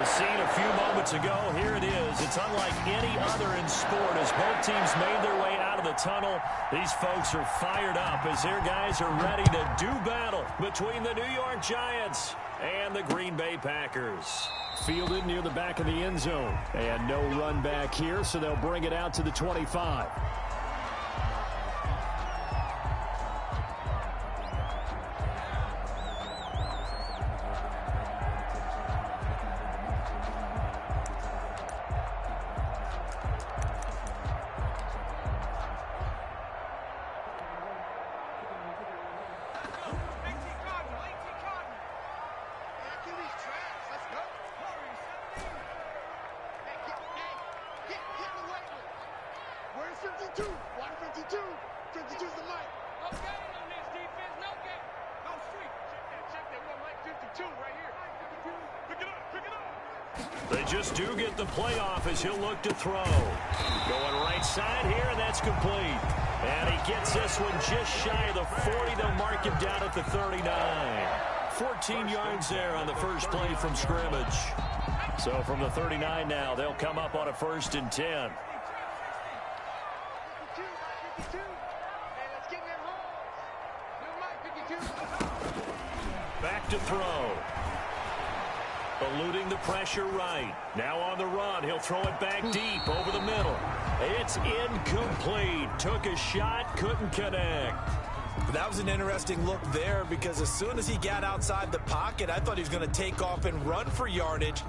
Seen a few moments ago, here it is. It's unlike any other in sport as both teams made their way out of the tunnel. These folks are fired up as their guys are ready to do battle between the New York Giants and the Green Bay Packers. Fielded near the back of the end zone. And no run back here, so they'll bring it out to the 25. They just do get the playoff as he'll look to throw. Going right side here, and that's complete. And he gets this one just shy of the 40. They'll mark him down at the 39. 14 yards there on the first play from scrimmage. So from the 39 now, they'll come up on a 1st and 10. Back to throw. Eluding the pressure right. Now on the run. He'll throw it back deep over the middle. It's incomplete. Took a shot, couldn't connect. That was an interesting look there because as soon as he got outside the pocket, I thought he was going to take off and run for yardage.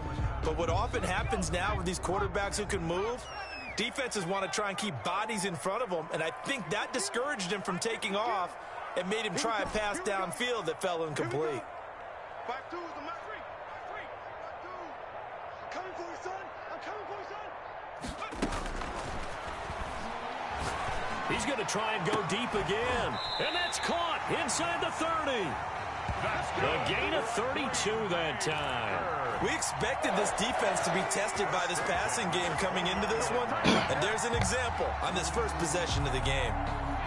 But what often happens now with these quarterbacks who can move, defenses want to try and keep bodies in front of them, and I think that discouraged him from taking off and made him try a pass downfield that fell incomplete. 5-2 is the match. Coming for you, son. I'm coming for you, son. He's going to try and go deep again. And that's caught inside the 30. A gain of 32 that time. We expected this defense to be tested by this passing game coming into this one. And there's an example on this first possession of the game.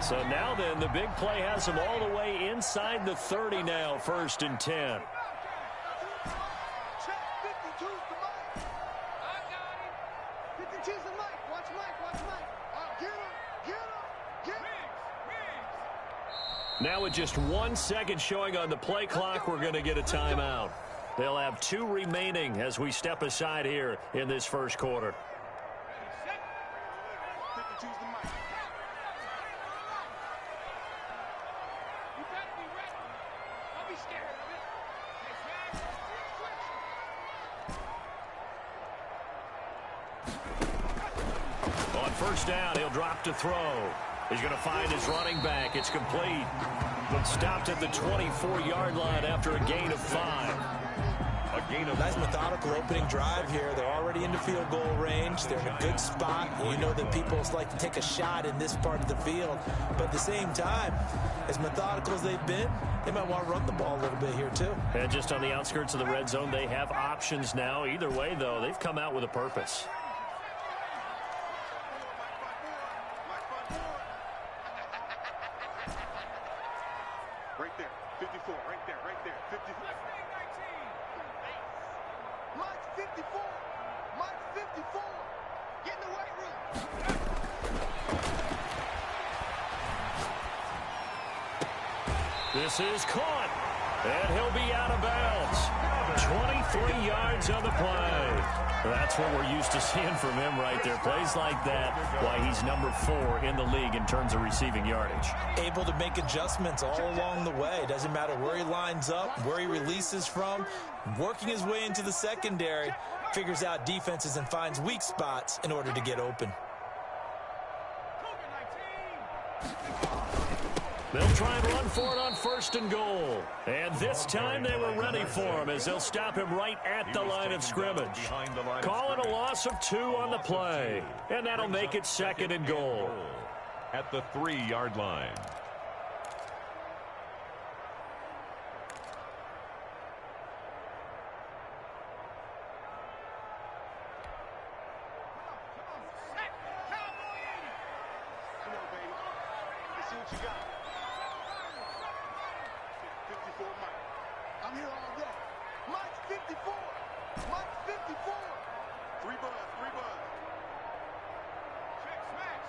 So now then, the big play has him all the way inside the 30 now, 1st and 10. Now with just 1 second showing on the play clock, we're going to get a timeout. They'll have 2 remaining as we step aside here in this first quarter. On 1st down, he'll drop to throw. He's going to find his running back. It's complete. But stopped at the 24-yard line after a gain of 5. Nice methodical opening drive here. They're already into field goal range. They're in a good spot. You know that people like to take a shot in this part of the field. But at the same time, as methodical as they've been, they might want to run the ball a little bit here too. And just on the outskirts of the red zone, they have options now. Either way, though, they've come out with a purpose. Right there, 54, right there, 54. Mike's 54, Mike's 54. Get in the weight room. This is caught, and he'll be out of bounds. 23 yards on the play. That's what we're used to seeing from him right there. Plays like that, why he's number 4 in the league in terms of receiving yardage. Able to make adjustments all along the way. Doesn't matter where he lines up, where he releases from. Working his way into the secondary, figures out defenses and finds weak spots in order to get open. They'll try and run for it on 1st and goal. And this time they were ready for him as they'll stop him right at the line of scrimmage. Calling a loss of 2 on the play. And that'll make it 2nd and goal. At the 3-yard line. Come on, baby. Let's see what you got. 54 Mike. I'm here all day. Mike's 54. Mike 54. Three buzz. Check smash.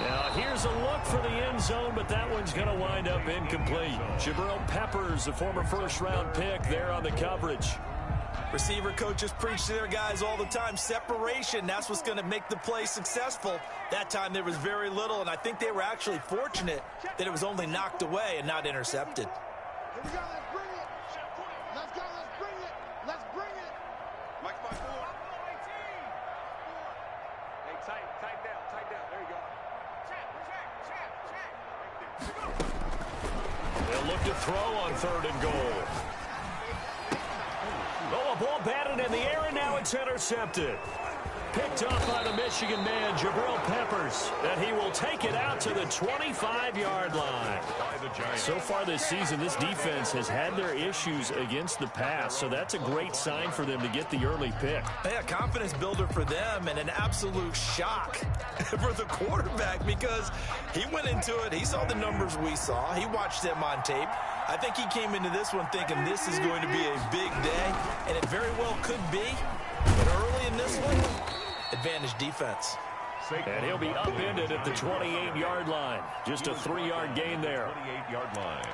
Now, here's a look for the end zone, but that one's going to wind up incomplete. Jabril Peppers, the former first-round pick, there on the coverage. Receiver coaches preach to their guys all the time. Separation, that's what's going to make the play successful. That time there was very little, and I think they were actually fortunate that it was only knocked away and not intercepted. Here we go, let's bring it. Let's go, let's bring it. Let's bring it. Mike 5-4. Hey, tighten down. There you go. Check. They'll look to throw on 3rd and goal. Oh, a ball batted in the air, and now it's intercepted. Picked up by the Michigan man, Jabril Peppers, and he will take it out to the 25-yard line. So far this season, this defense has had their issues against the pass, so that's a great sign for them to get the early pick. Yeah, confidence builder for them and an absolute shock for the quarterback because he went into it. He saw the numbers we saw. He watched them on tape. I think he came into this one thinking this is going to be a big day, and it very well could be. But early in this one, advantage defense. And he'll be upended at the 28-yard line. Just a 3-yard gain there. 28-yard line.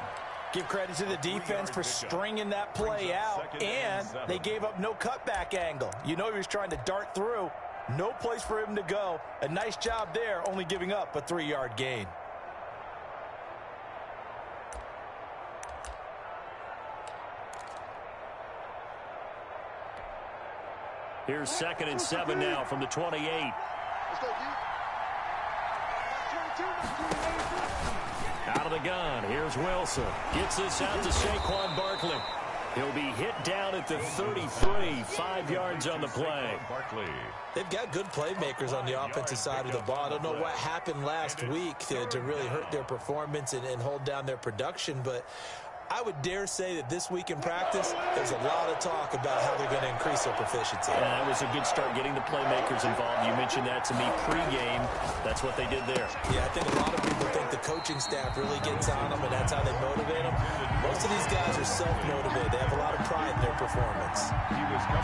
Give credit to the defense for stringing that play out, and they gave up no cutback angle. You know he was trying to dart through. No place for him to go. A nice job there, only giving up a 3-yard gain. Here's 2nd and 7 now from the 28. Let's go, D. 22. Out of the gun, here's Wilson. Gets this out to Saquon Barkley. He'll be hit down at the 33, 5 yards on the play. Barkley. They've got good playmakers on the offensive side of the ball. I don't know what happened last week to really hurt their performance and hold down their production, but I would dare say that this week in practice, there's a lot of talk about how they're going to increase their proficiency. And that was a good start getting the playmakers involved. You mentioned that to me pregame. That's what they did there. Yeah, I think a lot of people think the coaching staff really gets on them, and that's how they motivate them. Most of these guys are self-motivated. They have a lot of pride in their performance.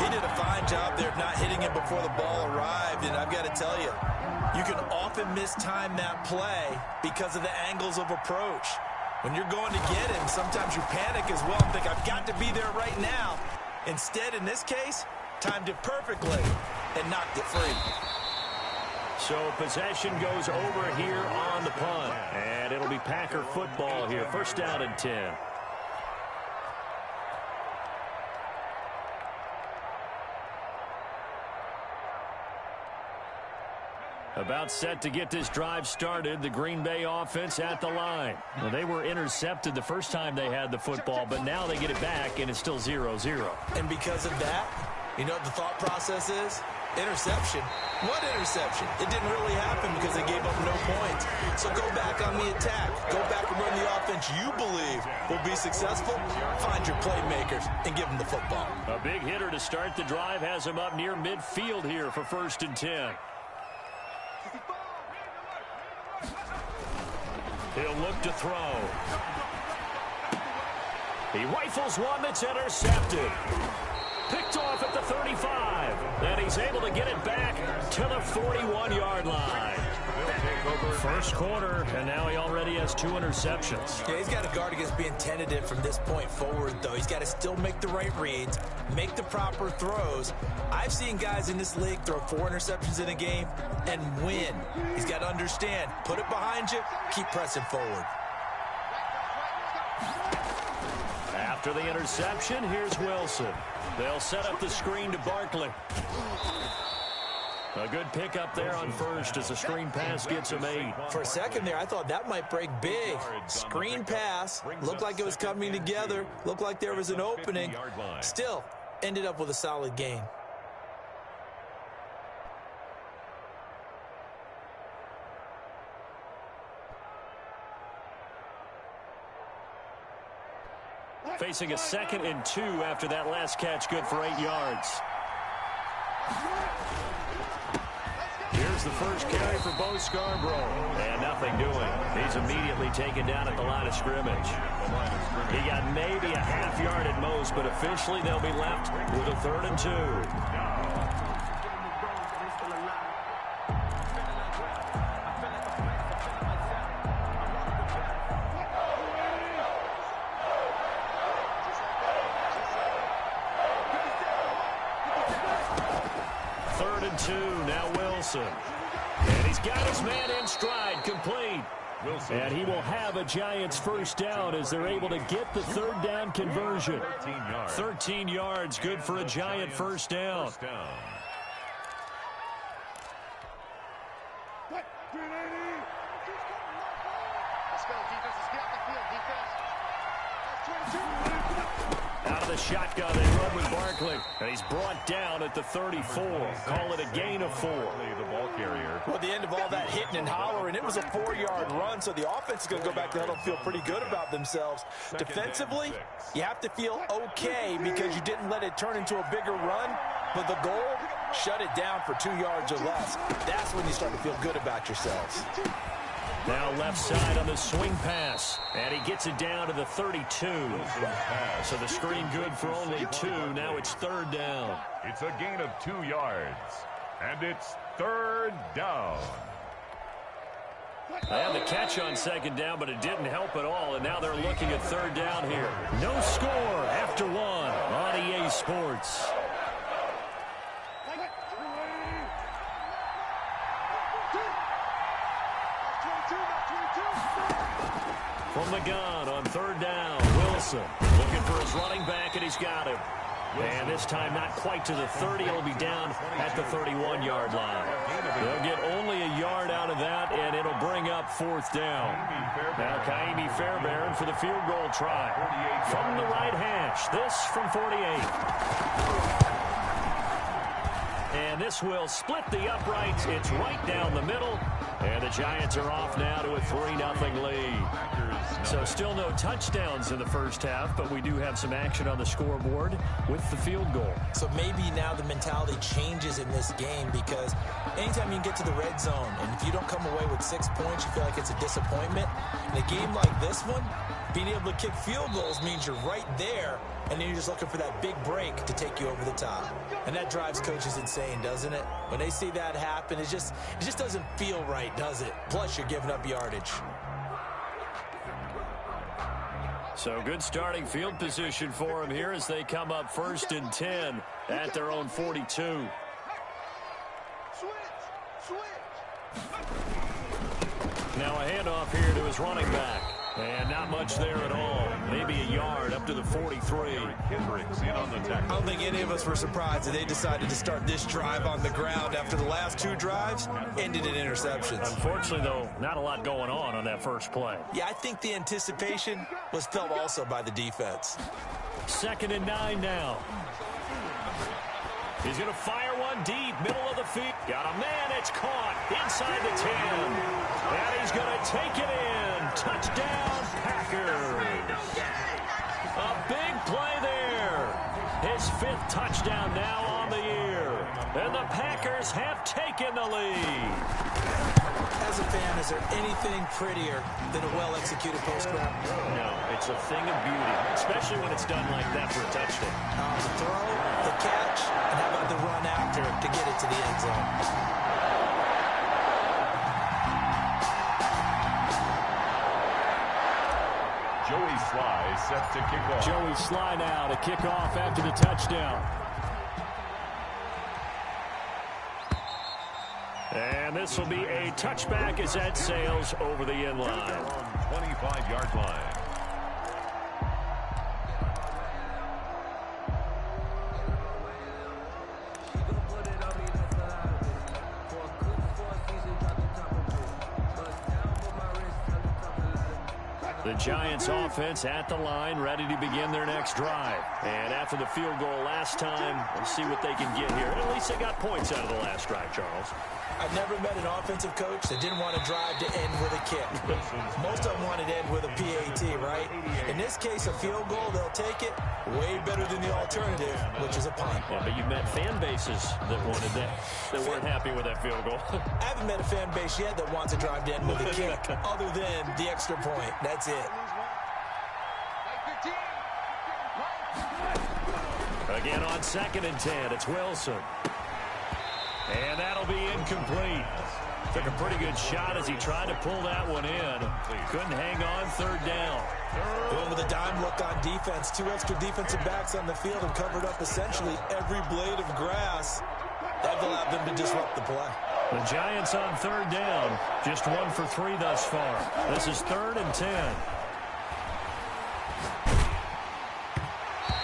He did a fine job there of not hitting it before the ball arrived, and I've got to tell you, you can often mistime that play because of the angles of approach. When you're going to get him, sometimes you panic as well and think, I've got to be there right now. Instead, in this case, timed it perfectly and knocked it free. So possession goes over here on the punt. And it'll be Packer football here. 1st down and 10. About set to get this drive started, the Green Bay offense at the line. Well, they were intercepted the first time they had the football, but now they get it back, and it's still 0-0. And because of that, you know what the thought process is? Interception. What interception? It didn't really happen because they gave up no points. So go back on the attack. Go back and run the offense you believe will be successful. Find your playmakers and give them the football. A big hitter to start the drive has him up near midfield here for 1st and 10. He'll look to throw. He rifles one that's intercepted. Picked off at the 35. And he's able to get it back to the 41-yard line. First quarter, and now he already has 2 interceptions. Yeah, he's got to guard against being tentative from this point forward, though. He's got to still make the right reads, make the proper throws. I've seen guys in this league throw 4 interceptions in a game and win. He's got to understand, put it behind you, keep pressing forward. After the interception, here's Wilson. They'll set up the screen to Barkley. A good pickup there on first as the screen pass gets him 8. For a second there, I thought that might break big. Screen pass, looked like it was coming together, looked like there was an opening. Still, ended up with a solid gain. Facing a 2nd and 2 after that last catch, good for 8 yards. Here's Here's the first carry for Bo Scarborough. And nothing doing. He's immediately taken down at the line of scrimmage. He got maybe a half yard at most, but officially they'll be left with a 3rd and 2. Now Wilson. And he's got his man in stride, complete. Wilson. And he will have a Giants first down as they're able to get the 3rd down conversion. 13 yards, good for a Giant first down. Let's go, defense. Let's get off the field, defense. Out of the shotgun, they run with Barkley. And he's brought down at the 34. Call it a gain of 4. The ball carrier. Well, at the end of all that hitting and hollering, it was a 4-yard run, so the offense is going to go back to the huddle and feel pretty good about themselves. Defensively, you have to feel okay because you didn't let it turn into a bigger run, but the goal, shut it down for 2 yards or less. That's when you start to feel good about yourselves. Now left side on the swing pass. And he gets it down to the 32. So the screen good for only 2. Now it's 3rd down. It's a gain of 2 yards. And it's 3rd down. They had the catch on 2nd down, but it didn't help at all. And now they're looking at 3rd down here. No score after 1 on EA Sports. From the gun on 3rd down, Wilson looking for his running back, and he's got him. And this time not quite to the 30. He'll be down at the 31-yard line. They'll get only a yard out of that, and it'll bring up 4th down. Now Kaimi Fairbairn for the field goal try. From the right hash, this from 48. And this will split the uprights. It's right down the middle. And the Giants are off now to a 3-0 lead. So still no touchdowns in the first half, but we do have some action on the scoreboard with the field goal. So maybe now the mentality changes in this game because anytime you can get to the red zone, and if you don't come away with 6 points, you feel like it's a disappointment. In a game like this one, being able to kick field goals means you're right there, and then you're just looking for that big break to take you over the top. And that drives coaches insane, doesn't it? When they see that happen, it just doesn't feel right, does it? Plus, you're giving up yardage. So good starting field position for them here as they come up 1st and 10 at their own 42. Now a handoff here to his running back. And not much there at all. Maybe a yard up to the 43. I don't think any of us were surprised that they decided to start this drive on the ground after the last 2 drives ended in interceptions. Unfortunately, though, not a lot going on that first play. Yeah, I think the anticipation was felt also by the defense. 2nd and 9 now. He's going to fire one deep, middle of the field. Got a man, it's caught inside the 10. And he's going to take it in. Touchdown, Packers. A big play there. His 5th touchdown now on the year. And the Packers have taken the lead. As a fan, is there anything prettier than a well-executed post-grab? No, it's a thing of beauty, especially when it's done like that for a touchdown. The throw, the catch, and how about the run after to get it to the end zone? Joey Sly set to kick off. Joey Sly now to kick off after the touchdown. And this will be a touchback as that sails over the end line. 25-yard line. The Giants offense at the line, ready to begin their next drive. And after the field goal last time, we'll see what they can get here. At least they got points out of the last drive, Charles. I've never met an offensive coach that didn't want to drive to end with a kick. Most of them wanted to end with a PAT, right? In this case, a field goal, they'll take it way better than the alternative, which is a punt. Yeah, but you've met fan bases that wanted that weren't happy with that field goal. I haven't met a fan base yet that wants to drive to end with a kick other than the extra point. That's it. Again on 2nd and 10, it's Wilson. And that'll be incomplete. Took a pretty good shot as he tried to pull that one in. Couldn't hang on, 3rd down. Going with a dime look on defense. 2 extra defensive backs on the field and covered up essentially every blade of grass. That allowed them to disrupt the play. The Giants on 3rd down. Just 1 for 3 thus far. This is 3rd and 10.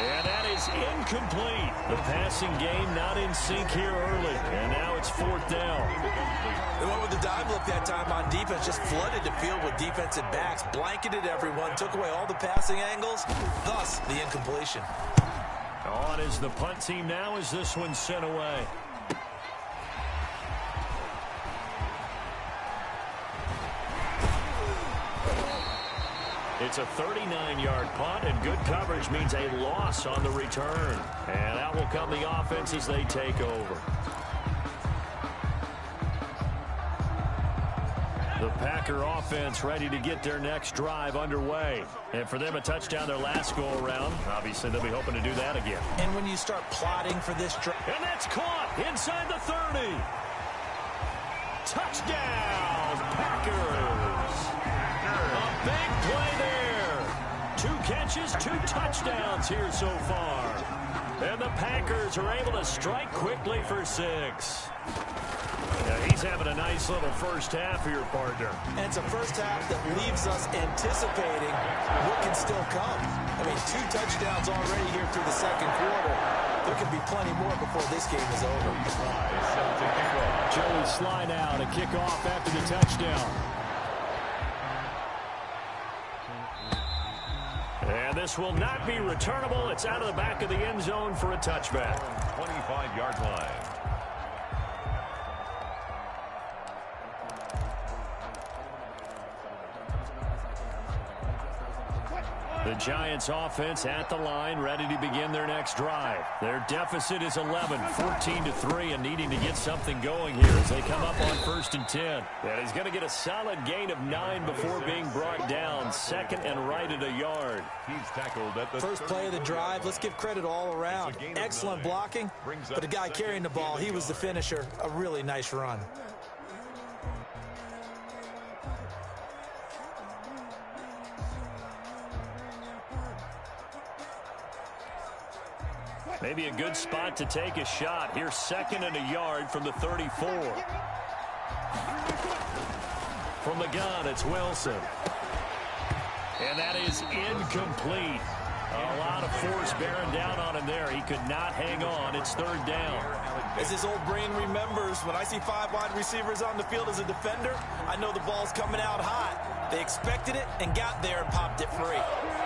And that is incomplete. The passing game not in sync here early. And now it's 4th down. They went with the dime look that time on defense. Just flooded the field with defensive backs. Blanketed everyone. Took away all the passing angles. Thus, the incompletion. On is the punt team now as this one's sent away. It's a 39-yard punt, and good coverage means a loss on the return. And out will come the offense as they take over. The Packer offense ready to get their next drive underway. And for them, a touchdown their last go-around. Obviously, they'll be hoping to do that again. And when you start plotting for this drive... And that's caught inside the 30. Touchdown, Packers. A big play there. 2 catches, 2 touchdowns here so far. And the Packers are able to strike quickly for 6. He's having a nice little first half for your partner. And it's a first half that leaves us anticipating what can still come. I mean, 2 touchdowns already here through the 2nd quarter. There could be plenty more before this game is over. Joey Sly now to kick off after the touchdown. And this will not be returnable. It's out of the back of the end zone for a touchback. 25-yard line. The Giants offense at the line, ready to begin their next drive. Their deficit is 11, 14-3, and needing to get something going here as they come up on 1st and 10. And he's going to get a solid gain of 9 before being brought down. 2nd and right at a yard. He's tackled at the first play of the drive. Let's give credit all around. Excellent blocking, but the guy carrying the ball, he was the finisher. A really nice run. Maybe a good spot to take a shot. Here's 2nd and a yard from the 34. From the gun, it's Wilson. And that is incomplete. A lot of force bearing down on him there. He could not hang on. It's 3rd down. As his old brain remembers, when I see 5 wide receivers on the field as a defender, I know the ball's coming out hot. They expected it and got there and popped it free.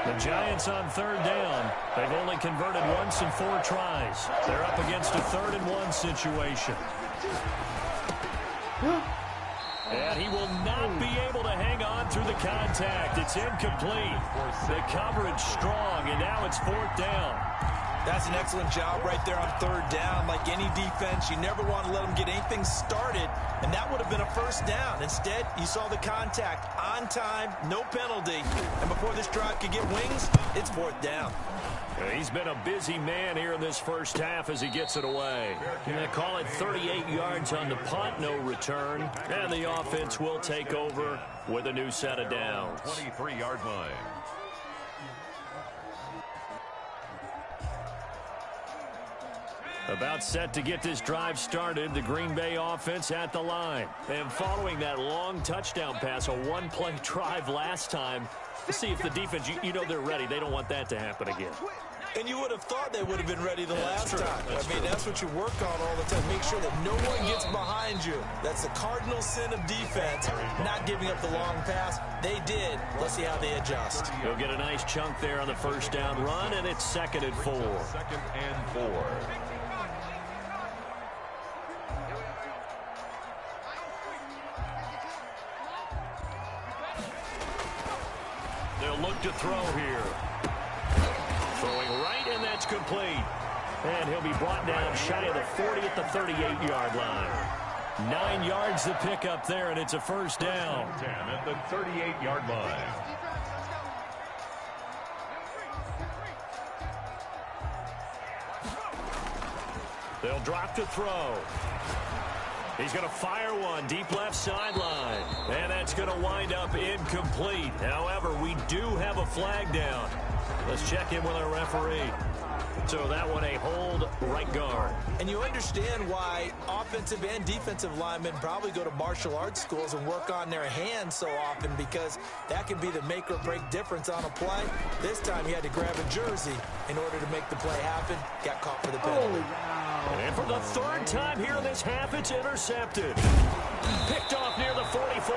The Giants on 3rd down. They've only converted once in 4 tries. They're up against a 3rd and 1 situation. And he will not be able to hang on through the contact. It's incomplete. The coverage strong, and now it's 4th down. That's an excellent job right there on 3rd down. Like any defense, you never want to let them get anything started, and that would have been a 1st down. Instead, you saw the contact on time, no penalty, and before this drive could get wings, it's 4th down. He's been a busy man here in this first half as he gets it away. They call it 38 yards on the punt, no return, and the offense will take over with a new set of downs. 23-yard line. About set to get this drive started, the Green Bay offense at the line. And following that long touchdown pass, a 1-play drive last time, let's see if the defense, you know they're ready. They don't want that to happen again. And you would have thought they would have been ready the last time. I mean, that's what you work on all the time. Make sure that no one gets behind you. That's the cardinal sin of defense, not giving up the long pass. They did. Let's see how they adjust. He'll get a nice chunk there on the first down run, and it's 2nd and 4. 2nd and 4. They'll look to throw here. Throwing right, and that's complete. And he'll be brought down shy of the 40 at the 38-yard line. 9 yards to pick up there, and it's a first down. 10 at the 38-yard line. They'll drop to throw. He's going to fire one deep left sideline. And that's going to wind up incomplete. However, we do have a flag down. Let's check in with our referee. So that one a hold right guard. And you understand why offensive and defensive linemen probably go to martial arts schools and work on their hands so often, because that can be the make or break difference on a play. This time he had to grab a jersey in order to make the play happen. Got caught for the penalty. And for the third time here in this half, it's intercepted. Picked off near the 44.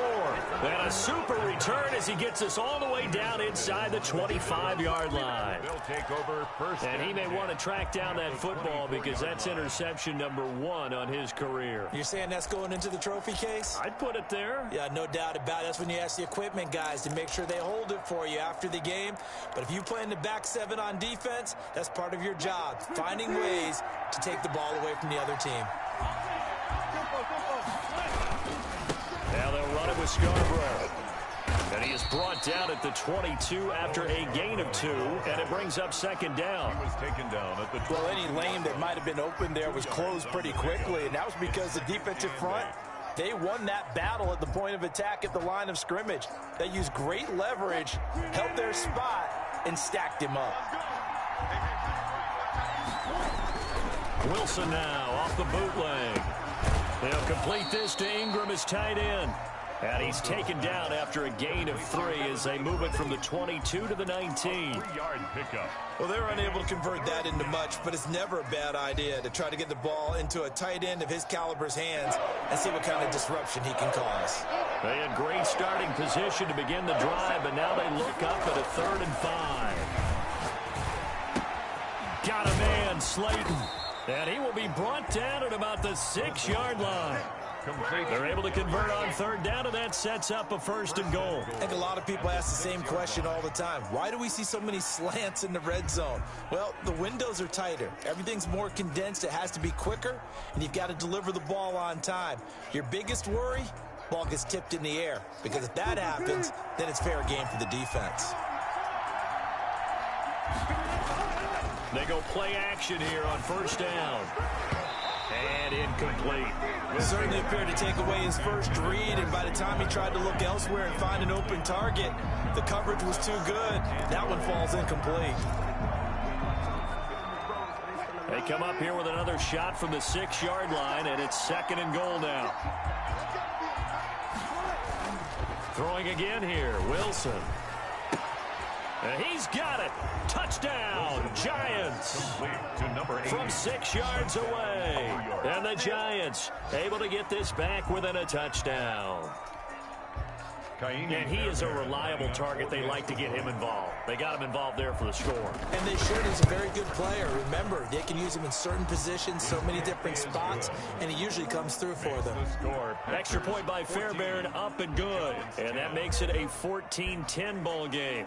And a super return as he gets us all the way down inside the 25-yard line. They'll take over first. And he may want to track down that football because that's interception number 1 on his career. You're saying that's going into the trophy case? I'd put it there. Yeah, no doubt about it. That's when you ask the equipment guys to make sure they hold it for you after the game. But if you play in the back 7 on defense, that's part of your job, finding ways to take the ball away from the other team. Now they'll run it with Scarborough. And he is brought down at the 22 after a gain of 2, and it brings up second down. He was taken down at the 20. Well, any lane that might have been open there was closed pretty quickly, and that was because the defensive front, they won that battle at the point of attack at the line of scrimmage. They used great leverage, held their spot, and stacked him up. Wilson now off the bootleg. They'll complete this to Ingram as tight end. And he's taken down after a gain of 3 as they move it from the 22 to the 19. 3-yard pickup. Well, they're unable to convert that into much, but it's never a bad idea to try to get the ball into a tight end of his caliber's hands and see what kind of disruption he can cause. They had great starting position to begin the drive, but now they look up at a 3rd and 5. Got a man, Slayton. And he will be brought down at about the 6-yard line. They're able to convert on 3rd down, and that sets up a 1st and goal. I think a lot of people ask the same question all the time. Why do we see so many slants in the red zone? Well, the windows are tighter. Everything's more condensed. It has to be quicker, and you've got to deliver the ball on time. Your biggest worry, ball gets tipped in the air, because if that happens, then it's fair game for the defense. They go play action here on 1st down. And incomplete. Certainly appeared to take away his first read, and by the time he tried to look elsewhere and find an open target, the coverage was too good. That one falls incomplete. They come up here with another shot from the 6-yard line, and it's 2nd and goal now. Throwing again here, Wilson. And he's got it. Touchdown, Giants. To number 8. From 6 yards away. And the Giants able to get this back within a touchdown. And he is a reliable target. They like to get him involved. They got him involved there for the score. And they should. He's a very good player. Remember, they can use him in certain positions, so many different spots, and he usually comes through for them. Extra point by Fairbairn, up and good. And that makes it a 14-10 ball game.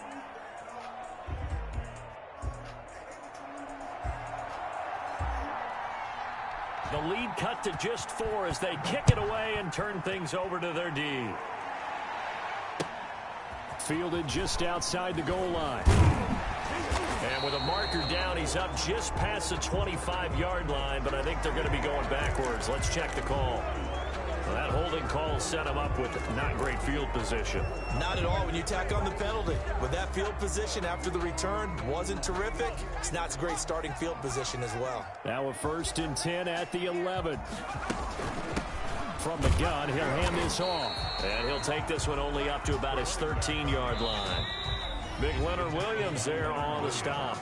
The lead cut to just 4 as they kick it away and turn things over to their D. Fielded just outside the goal line. And with a marker down, he's up just past the 25-yard line, but I think they're going to be going backwards. Let's check the call. Well, that holding call set him up with not great field position. Not at all when you tack on the penalty. With that field position after the return wasn't terrific, it's not a great starting field position as well. Now a 1st and 10 at the 11. From the gun, he'll hand this off. And he'll take this one only up to about his 13-yard line. Big Leonard Williams there on the stop.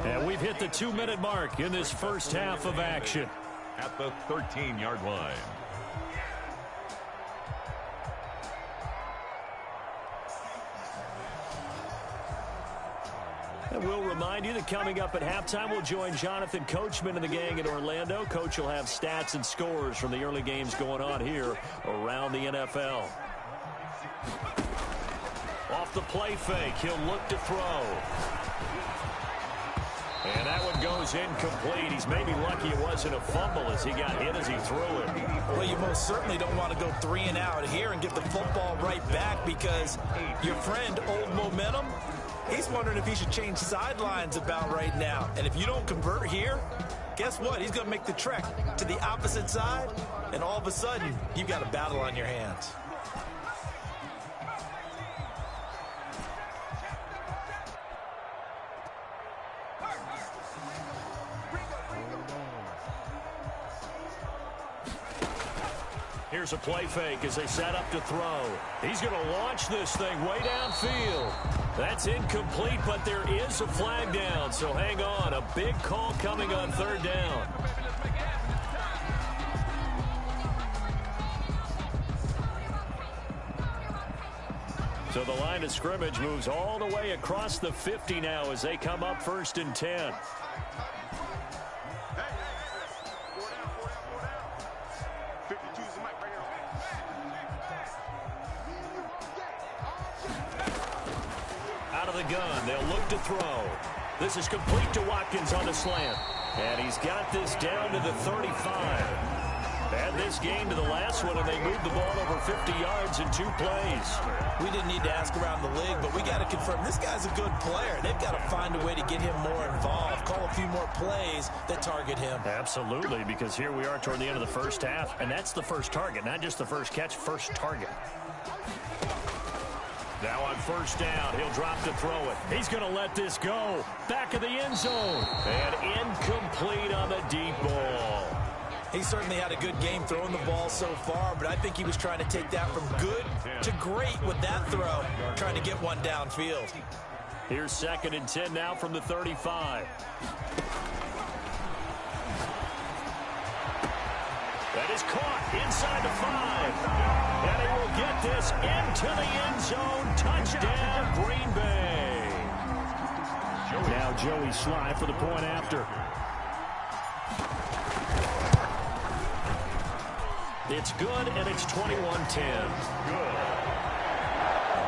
And we've hit the 2-minute mark in this first half of action. At the 13-yard line. And we'll remind you that coming up at halftime, we'll join Jonathan Coachman and the gang in Orlando. Coach will have stats and scores from the early games going on here around the NFL. Off the play fake, he'll look to throw. And that one goes incomplete. He's maybe lucky it wasn't a fumble as he got hit as he threw it. Well, you most certainly don't want to go 3 and out here and get the football right back because your friend, Old Momentum, he's wondering if he should change sidelines about right now. And if you don't convert here, guess what? He's going to make the trek to the opposite side, and all of a sudden, you've got a battle on your hands. Here's a play fake as they set up to throw. He's going to launch this thing way downfield. That's incomplete, but there is a flag down, so hang on. A big call coming on 3rd down. So the line of scrimmage moves all the way across the 50 now as they come up 1st and 10. The gun, they'll look to throw. This is complete to Watkins on the slant, and he's got this down to the 35. Add this game to the last one, and they moved the ball over 50 yards in 2 plays. We didn't need to ask around the league, but we got to confirm this guy's a good player. They've got to find a way to get him more involved, call a few more plays that target him. Absolutely, because here we are toward the end of the first half, and that's the first target, not just the first catch, first target. Now on 1st down, he'll drop to throw it. He's going to let this go. Back of the end zone. And incomplete on the deep ball. He certainly had a good game throwing the ball so far, but I think he was trying to take that from good to great with that throw, trying to get one downfield. Here's 2nd and 10 now from the 35. That is caught inside the 5. And he will get this into the end zone. Touchdown, Green Bay. Now Joey Sly for the point after. It's good, and it's 21-10. Good.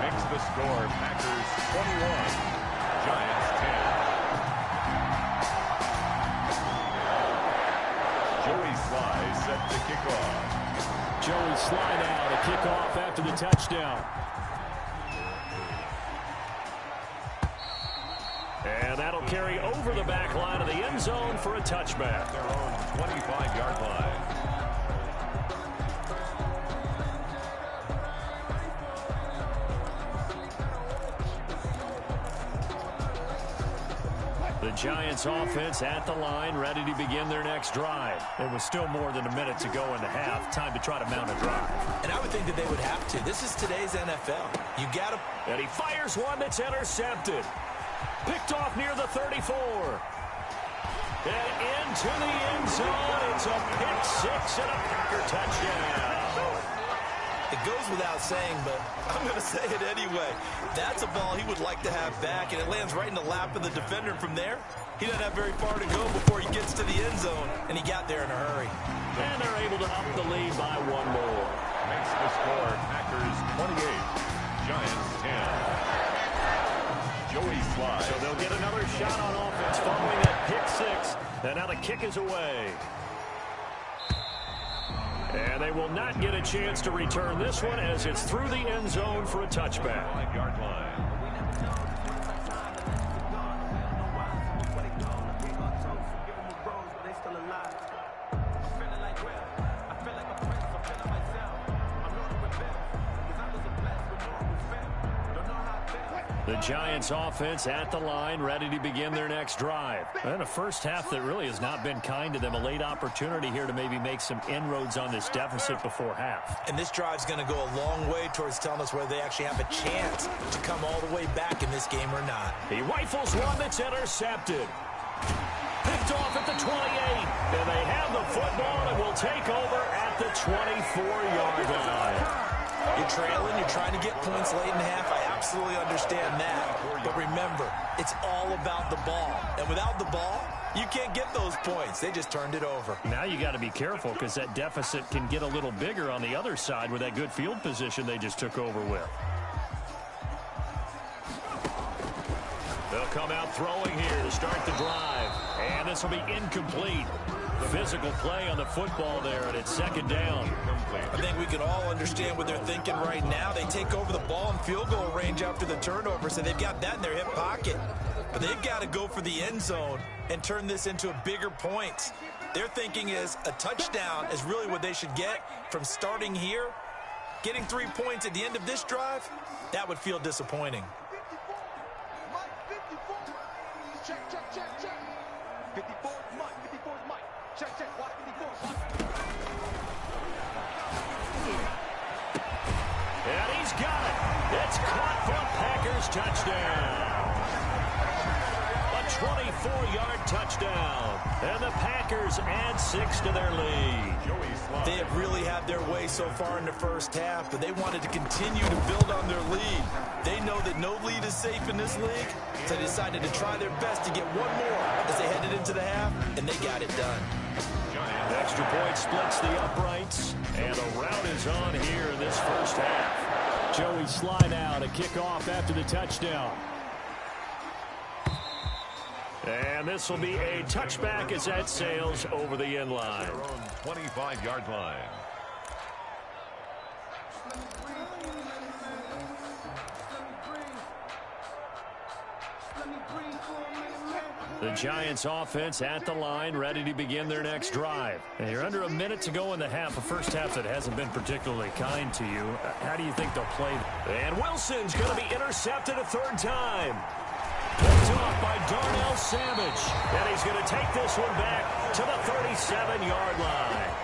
Makes the score Packers 21, Giants 10. Joey Sly set to kick off. Joey Sly now to kick off after the touchdown. And that'll carry over the back line of the end zone for a touchback. Their own 25-yard line. The Giants offense at the line, ready to begin their next drive. There was still more than a minute to go in the half. Time to try to mount a drive. And I would think that they would have to. This is today's NFL. You got to. And he fires one that's intercepted. Picked off near the 34. And into the end zone. It's a pick 6 and a Packer touchdown. It goes without saying, but I'm going to say it anyway. That's a ball he would like to have back, and it lands right in the lap of the defender. From there, he doesn't have very far to go before he gets to the end zone, and he got there in a hurry. And they're able to up the lead by 1 more. Makes the score Packers 28, Giants 10. Joey Sly. So they'll get another shot on offense following that pick 6, and now the kick is away. And they will not get a chance to return this one as it's through the end zone for a touchback. 5-yard line. The Giants offense at the line, ready to begin their next drive. And a first half that really has not been kind to them. A late opportunity here to maybe make some inroads on this deficit before half. And this drive's going to go a long way towards telling us whether they actually have a chance to come all the way back in this game or not. He rifles one that's intercepted. Picked off at the 28. And they have the football and will take over at the 24-yard line. You're trailing, you're trying to get points late in half. I absolutely understand that. But remember, it's all about the ball. And without the ball, you can't get those points. They just turned it over. Now you got to be careful because that deficit can get a little bigger on the other side with that good field position they just took over with. They'll come out throwing here to start the drive. And this will be incomplete. Physical play on the football there, and it's second down. I think we can all understand what they're thinking right now. They take over the ball in field goal range after the turnover, so they've got that in their hip pocket. But they've got to go for the end zone and turn this into a bigger points. Their thinking is a touchdown is really what they should get from starting here. Getting 3 points at the end of this drive, that would feel disappointing. 54. Mike 54. Check, check, check, check. 54 is Mike. 54 is Mike. Check, check. Watch 54. And he's got it. It's caught for a Packers touchdown. A 24-yard touchdown. And the Packers add 6 to their lead. They have really had their way so far in the first half, but they wanted to continue to build on their lead. They know that no lead is safe in this league, so they decided to try their best to get one more as they headed into the half, and they got it done. Extra point splits the uprights, and the rout is on here in this first half. Joey slide out, a kickoff after the touchdown. And this will be a touchback as that sails over the end line. Their own 25-yard line. The Giants offense at the line, ready to begin their next drive. And you're under a minute to go in the half, a first half that hasn't been particularly kind to you. How do you think they'll play? And Wilson's going to be intercepted a third time. Picked off by Darnell Savage. And he's going to take this one back to the 37-yard line.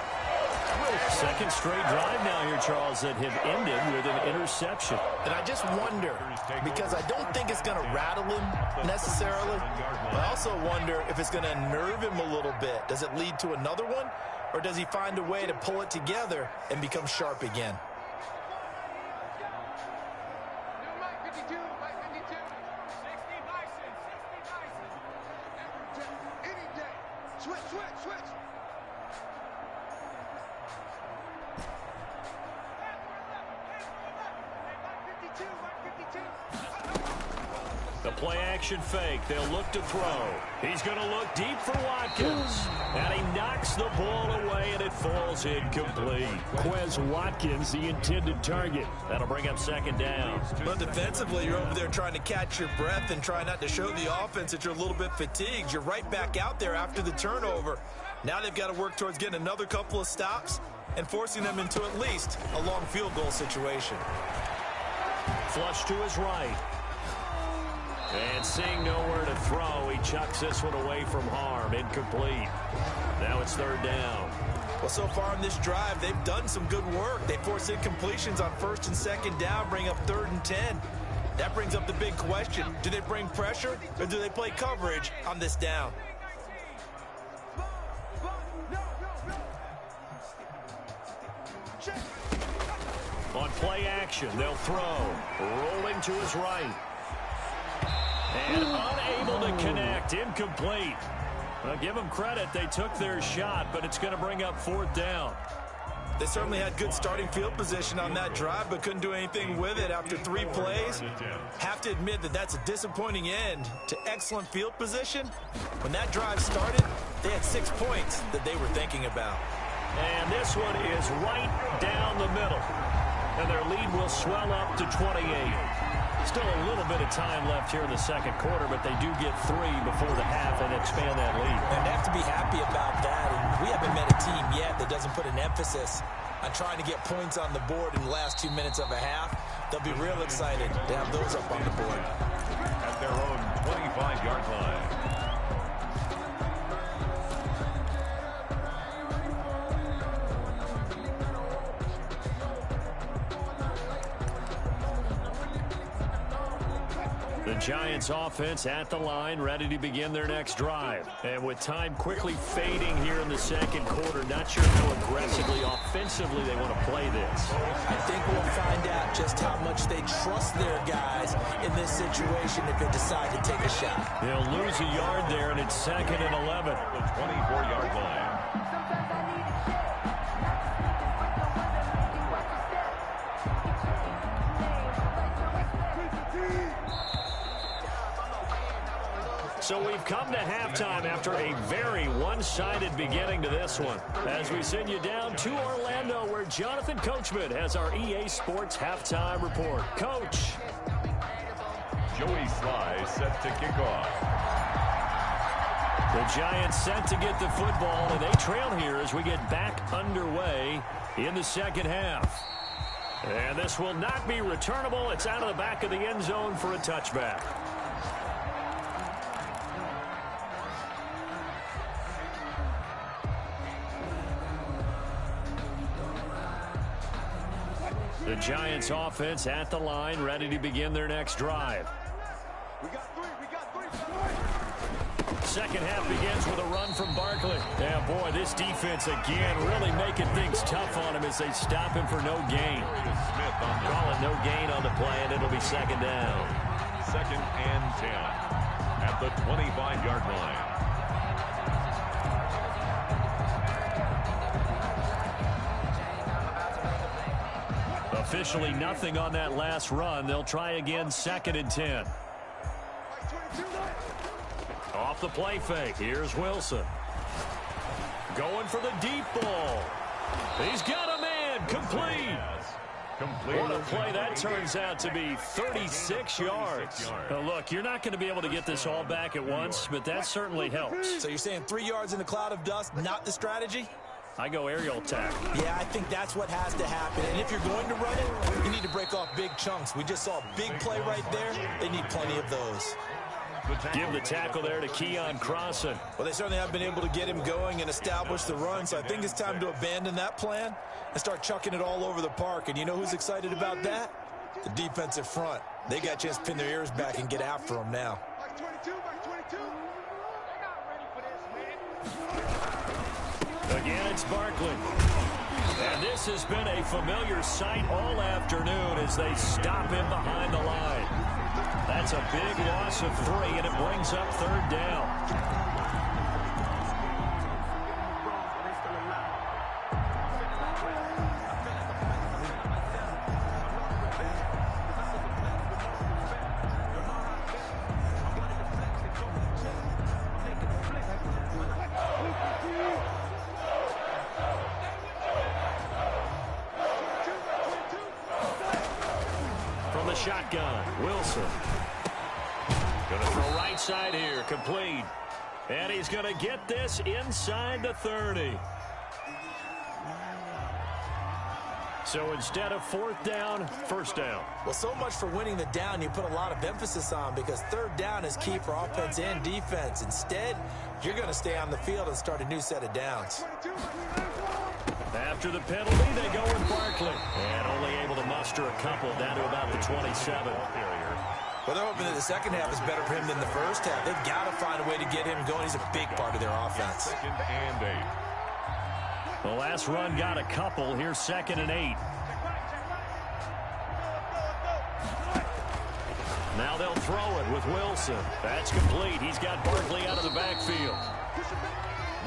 Second straight drive now here, Charles, that have ended with an interception. And I just wonder, because I don't think it's going to rattle him necessarily, but I also wonder if it's going to nerve him a little bit. Does it lead to another one, or does he find a way to pull it together and become sharp again? Mike 52. Mike 52. 60 Bison. 60 Bison. Any day. Switch, switch, switch. The play-action fake. They'll look to throw. He's going to look deep for Watkins. And he knocks the ball away, and it falls incomplete. Quez Watkins, the intended target. That'll bring up second down. But defensively, you're over there trying to catch your breath and try not to show the offense that you're a little bit fatigued. You're right back out there after the turnover. Now they've got to work towards getting another couple of stops and forcing them into at least a long field goal situation. Flush to his right. And seeing nowhere to throw, he chucks this one away from harm. Incomplete. Now it's third down. Well, so far in this drive, they've done some good work. They force incompletions on first and second down, bring up 3rd and 10. That brings up the big question. Do they bring pressure, or do they play coverage on this down? On play action, they'll throw. Rolling to his right. And unable to connect. Incomplete. Well, give them credit. They took their shot, but it's going to bring up 4th down. They certainly had good starting field position on that drive, but couldn't do anything with it after 3 plays. Have to admit that that's a disappointing end to excellent field position. When that drive started, they had 6 points that they were thinking about. And this one is right down the middle. And their lead will swell up to 28. Still a little bit of time left here in the second quarter, but they do get 3 before the half and expand that lead. And they have to be happy about that. And we haven't met a team yet that doesn't put an emphasis on trying to get points on the board in the last 2 minutes of a half. They'll be real excited to have those up on the board. At their own 25-yard line. The Giants offense at the line, ready to begin their next drive. And with time quickly fading here in the second quarter, not sure how aggressively, offensively they want to play this. I think we'll find out just how much they trust their guys in this situation if they decide to take a shot. They'll lose a yard there, and it's 2nd and 11. The 24-yard line. So we've come to halftime after a very one-sided beginning to this one. As we send you down to Orlando, where Jonathan Coachman has our EA Sports halftime report. Coach. Joey Sly set to kick off. The Giants set to get the football, and they trail here as we get back underway in the second half. And this will not be returnable. It's out of the back of the end zone for a touchback. The Giants offense at the line, ready to begin their next drive. We got three. Second half begins with a run from Barkley. Yeah, boy, this defense again really making things tough on him as they stop him for no gain. Smith on the Calling no gain on the play, and it'll be second down. 2nd and 10 at the 25-yard line. Officially nothing on that last run. They'll try again, 2nd and 10. Off the play fake. Here's Wilson. Going for the deep ball. He's got a man. Complete. What a play that turns out to be. 36 yards. Now look, you're not going to be able to get this all back at once, but that certainly helps. So you're saying 3 yards in a cloud of dust, not the strategy? I go aerial attack. Yeah, I think that's what has to happen. And if you're going to run it, you need to break off big chunks. We just saw a big play right there. They need plenty of those. Give the tackle there to Keon Crossan. Well, they certainly have been able to get him going and establish the run, so I think it's time to abandon that plan and start chucking it all over the park. And you know who's excited about that? The defensive front. They got a chance to pin their ears back and get after him now. Back 22. Again, it's Barkley. And this has been a familiar sight all afternoon as they stop him behind the line. That's a big loss of 3, and it brings up 3rd down. Shotgun, Wilson. Going to throw right side here, complete. And he's going to get this inside the 30. So instead of 4th down, 1st down. Well, so much for winning the down you put a lot of emphasis on, because 3rd down is key for offense and defense. Instead, you're going to stay on the field and start a new set of downs. After the penalty, they go with Barkley. And only able to muster a couple down to about the 27. Well, they're hoping that the second half is better for him than the first half. They've got to find a way to get him going. He's a big part of their offense. 2nd and 8. The last run got a couple. Here's 2nd and 8. Now they'll throw it with Wilson. That's complete. He's got Barkley out of the backfield.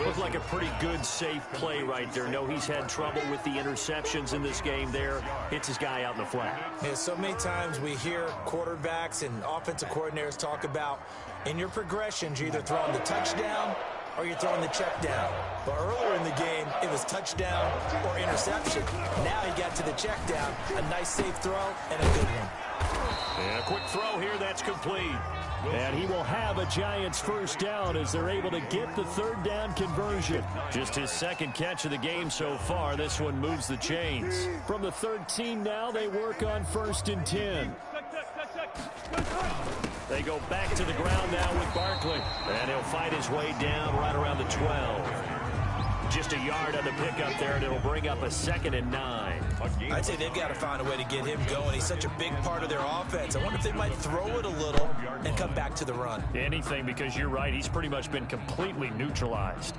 Looked like a pretty good, safe play right there. No, he's had trouble with the interceptions in this game there. Hits his guy out in the flat. Yeah, so many times we hear quarterbacks and offensive coordinators talk about, in your progressions, you're either throwing the touchdown or you're throwing the check down. But earlier in the game, it was touchdown or interception. Now he got to the check down. A nice, safe throw and a good one. And a quick throw here, that's complete. And he will have a Giants 1st down as they're able to get the 3rd down conversion. Just his 2nd catch of the game so far. This one moves the chains. From the 13 now, they work on 1st and 10. They go back to the ground now with Barkley. And he'll fight his way down right around the 12. Just a yard on the pickup there, and it'll bring up a 2nd and 9. I'd say they've got to find a way to get him going. He's such a big part of their offense. I wonder if they might throw it a little and come back to the run. Anything, because you're right. He's pretty much been completely neutralized.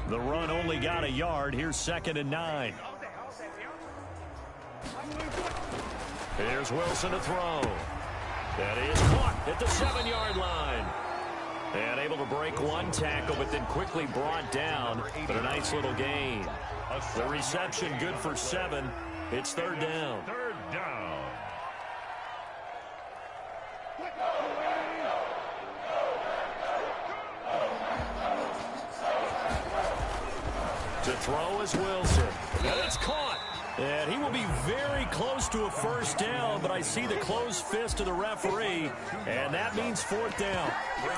The run only got a yard. Here's 2nd and 9. Here's Wilson to throw. That is caught at the 7-yard line. And able to break one tackle, but then quickly brought down. But a nice little gain. The reception good for 7. It's 3rd down. 3rd down. To throw is Wilson. And it's caught. And he will be very close to a first down, but I see the closed fist of the referee, and that means fourth down.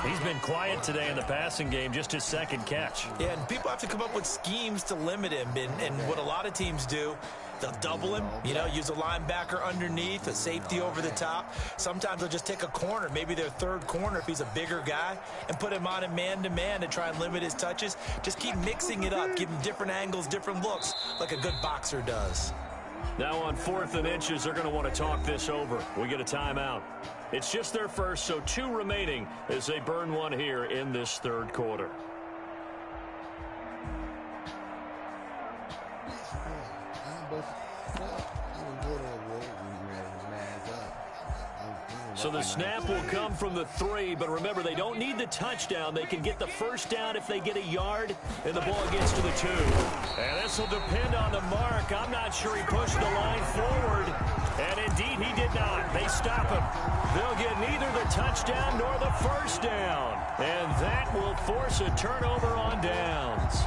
He's been quiet today in the passing game, just his second catch. Yeah, and people have to come up with schemes to limit him, and what a lot of teams do, they'll double him, use a linebacker underneath, a safety over the top. Sometimes they'll just take a corner, maybe their third corner if he's a bigger guy, and put him on a man-to-man to try and limit his touches. Just keep mixing it up, give him different angles, different looks, like a good boxer does. Now on 4th and inches, they're going to want to talk this over. We get a timeout. It's just their first, so 2 remaining as they burn one here in this third quarter. So the snap will come from the 3, but remember, they don't need the touchdown. They can get the first down if they get a yard, and the ball gets to the 2. And this will depend on the mark. I'm not sure he pushed the line forward, and indeed he did not. They stop him. They'll get neither the touchdown nor the first down, and that will force a turnover on downs.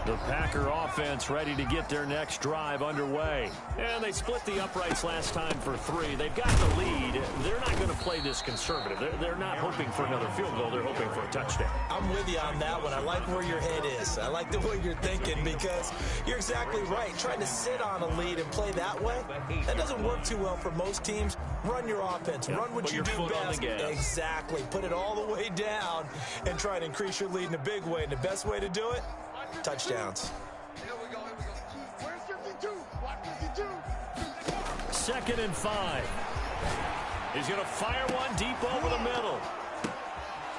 The Packer offense ready to get their next drive underway. And they split the uprights last time for 3. They've got the lead. They're not going to play this conservative. They're not hoping for another field goal. They're hoping for a touchdown. I'm with you on that one. I like where your head is. I like the way you're thinking because you're exactly right. Trying to sit on a lead and play that way, that doesn't work too well for most teams. Run your offense. Yep. Run what you do best. Exactly. Put it all the way down and try to increase your lead in a big way. And the best way to do it, touchdowns. Where's 52? Watch 52. 2nd and 5. He's going to fire one deep over the middle.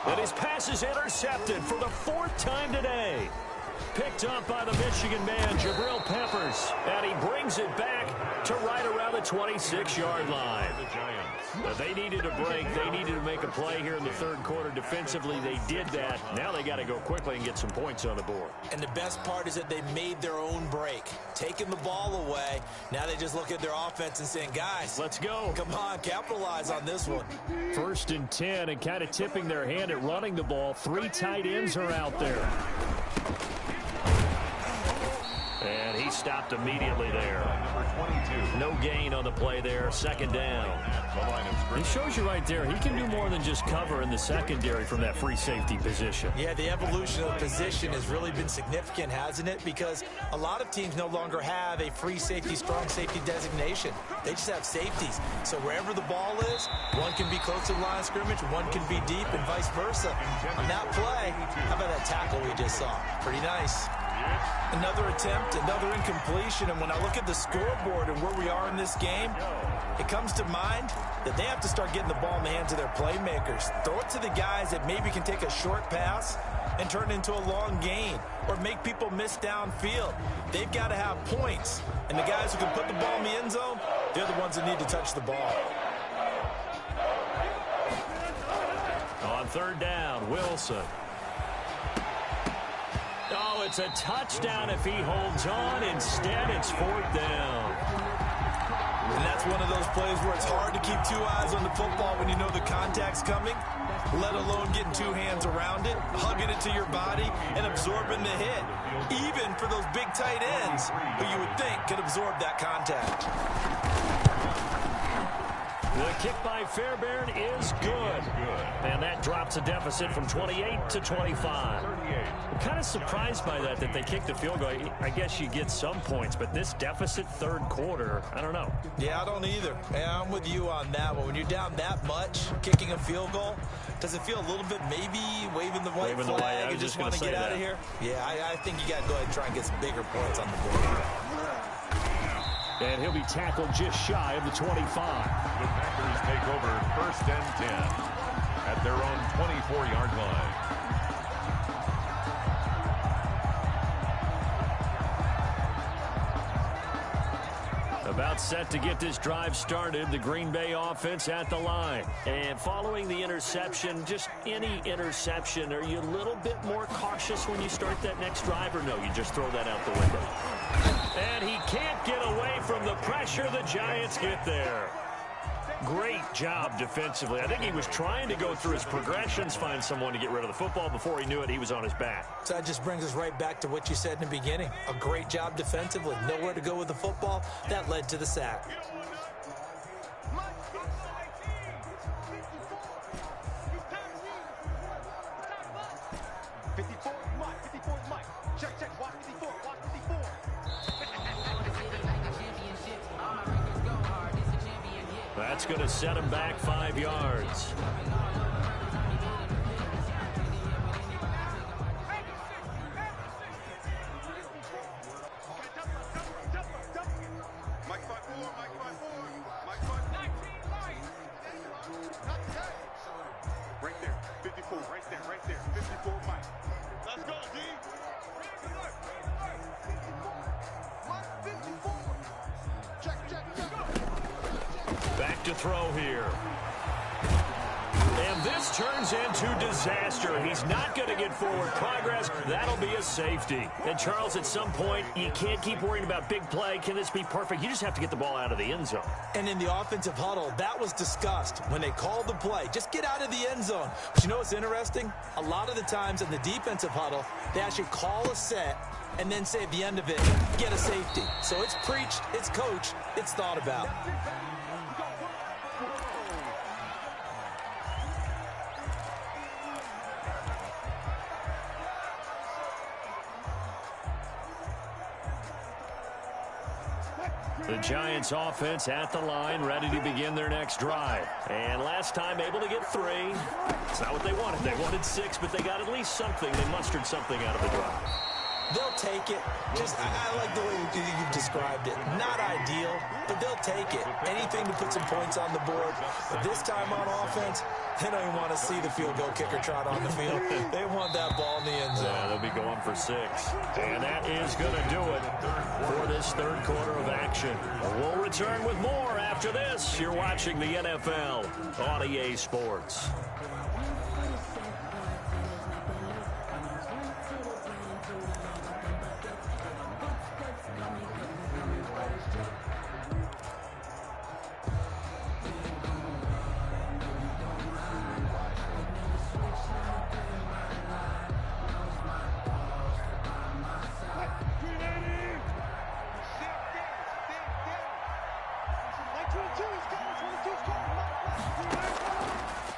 And his pass is intercepted for the 4th time today. Picked up by the Michigan man, Jabril Peppers. And he brings it back to right around the 26-yard line. They needed a break. They needed to make a play here in the third quarter. Defensively, they did that. Now they got to go quickly and get some points on the board. And the best part is that they made their own break. Taking the ball away. Now they just look at their offense and saying, guys, let's go. Come on, capitalize on this one. 1st and 10, and kind of tipping their hand at running the ball. 3 tight ends are out there. And he stopped immediately there. No gain on the play there. 2nd down. He shows you right there, he can do more than just cover in the secondary from that free safety position. Yeah, the evolution of the position has really been significant, hasn't it? Because a lot of teams no longer have a free safety, strong safety designation. They just have safeties. So wherever the ball is, one can be close to the line of scrimmage, one can be deep, and vice versa. On that play, how about that tackle we just saw? Pretty nice. Another attempt, another incompletion, and when I look at the scoreboard and where we are in this game, it comes to mind that they have to start getting the ball in the hands of their playmakers. Throw it to the guys that maybe can take a short pass and turn it into a long gain or make people miss downfield. They've got to have points, and the guys who can put the ball in the end zone, they're the ones that need to touch the ball. On 3rd down, Wilson. Oh, it's a touchdown if he holds on. Instead, it's 4th down. And that's one of those plays where it's hard to keep 2 eyes on the football when you know the contact's coming, let alone getting 2 hands around it, hugging it to your body, and absorbing the hit. Even for those big tight ends who you would think could absorb that contact. The kick by Fairbairn is good. And that drops a deficit from 28 to 25. I'm kind of surprised by that they kicked the field goal. I guess you get some points, but this deficit 3rd quarter, I don't know. Yeah, I don't either. Yeah, I'm with you on that one. When you're down that much, kicking a field goal, does it feel a little bit maybe waving the white flag and just want to get out of here? Yeah, I think you got to go ahead and try and get some bigger points on the board. And he'll be tackled just shy of the 25. The Packers take over 1st and 10 at their own 24-yard line. About set to get this drive started, the Green Bay offense at the line. And following the interception, just any interception, are you a little bit more cautious when you start that next drive, or no, you just throw that out the window? And he can't get away from the pressure. The Giants get there. Great job defensively. I think he was trying to go through his progressions, find someone to get rid of the football. Before he knew it, he was on his back. So that just brings us right back to what you said in the beginning. A great job defensively. Nowhere to go with the football. That led to the sack. That's going to set him back 5 yards. Mike 5-4, Mike 5-4, Mike 5-4. Right there, 54, right there, 54, Mike. Let's go, D. Mike 54. Check. Back to throw here. And this turns into disaster. He's not going to get forward progress. That'll be a safety. And, Charles, at some point, you can't keep worrying about big play. Can this be perfect? You just have to get the ball out of the end zone. And in the offensive huddle, that was discussed when they called the play. Just get out of the end zone. But you know what's interesting? A lot of the times in the defensive huddle, they actually call a set and then say at the end of it, get a safety. So it's preached, it's coached, it's thought about. The Giants offense at the line, ready to begin their next drive. And last time able to get 3. It's not what they wanted. They wanted 6, but they got at least something. They mustered something out of the drive. They'll take it. I like the way you've described it. Not ideal, but they'll take it. Anything to put some points on the board. But this time on offense, they don't even want to see the field goal kicker trot on the field. They want that ball in the end zone. Yeah, they'll be going for 6. And that is going to do it for this third quarter of action. We'll return with more after this. You're watching the NFL on EA Sports.